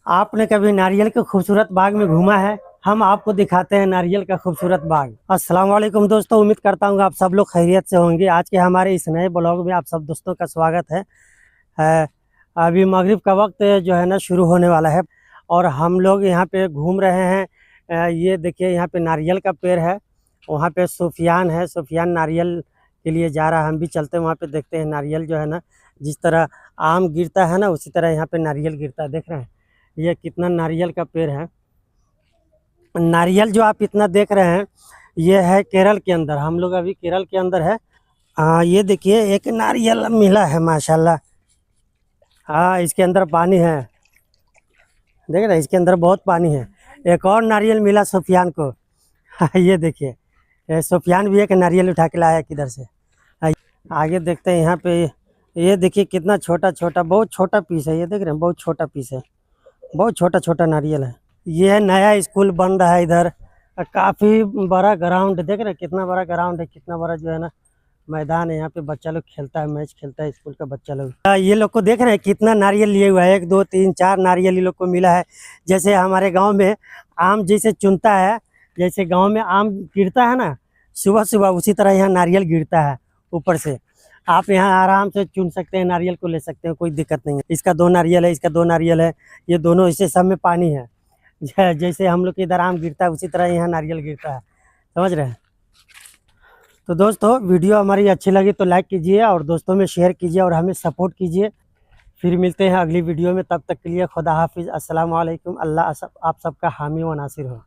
आपने कभी नारियल के खूबसूरत बाग में घूमा है? हम आपको दिखाते हैं नारियल का खूबसूरत बाग। अस्सलाम वालेकुम दोस्तों, उम्मीद करता हूँ आप सब लोग खैरियत से होंगे। आज के हमारे इस नए ब्लॉग में आप सब दोस्तों का स्वागत है। अ, अभी मगरिब का वक्त जो है ना शुरू होने वाला है और हम लोग यहाँ पे घूम रहे हैं। ये देखिए, यहाँ पे नारियल का पेड़ है, वहाँ पे सुफियान है। सुफियान नारियल के लिए जा रहा है। हम भी चलते हैं वहाँ पे, देखते हैं नारियल जो है ना, जिस तरह आम गिरता है ना उसी तरह यहाँ पे नारियल गिरता है। देख रहे हैं ये कितना नारियल का पेड़ है। नारियल जो आप इतना देख रहे हैं ये है केरल के अंदर। हम लोग अभी केरल के अंदर है। हाँ, ये देखिए एक नारियल मिला है माशाल्लाह। हाँ, इसके अंदर पानी है, देख रहे हैं इसके अंदर बहुत पानी है। एक और नारियल मिला सुफियान को। हाँ, ये देखिए, सुफियान भी एक नारियल उठा के लाया किधर से। हाँ, आगे देखते हैं यहाँ पे। ये देखिए कितना छोटा छोटा, बहुत छोटा पीस है। ये देख रहे हैं बहुत छोटा पीस है, बहुत छोटा छोटा नारियल है। ये नया स्कूल बन रहा है इधर। काफ़ी बड़ा ग्राउंड, देख रहे हैं कितना बड़ा ग्राउंड है, कितना बड़ा जो है ना मैदान है। यहाँ पे बच्चा लोग खेलता है, मैच खेलता है स्कूल का बच्चा लोग। ये लोग को देख रहे हैं कितना नारियल लिए हुआ है, 1 2 3 4 नारियल ये लोग को मिला है। जैसे हमारे गांव में आम जैसे चुनता है, जैसे गांव में आम गिरता है ना सुबह सुबह, उसी तरह यहाँ नारियल गिरता है ऊपर से। आप यहाँ आराम से चुन सकते हैं, नारियल को ले सकते हैं, कोई दिक्कत नहीं है। इसका 2 नारियल है, इसका 2 नारियल है। ये दोनों इससे सब में पानी है। जैसे हम लोग के इधर आम गिरता है उसी तरह यहाँ नारियल गिरता है, समझ रहे हैं। तो दोस्तों, वीडियो हमारी अच्छी लगी तो लाइक कीजिए और दोस्तों में शेयर कीजिए और हमें सपोर्ट कीजिए। फिर मिलते हैं अगली वीडियो में, तब तक के लिए खुदा हाफिज़। अस्सलाम वालेकुम। अल्लाह आप सबका हामी व नासिर हो।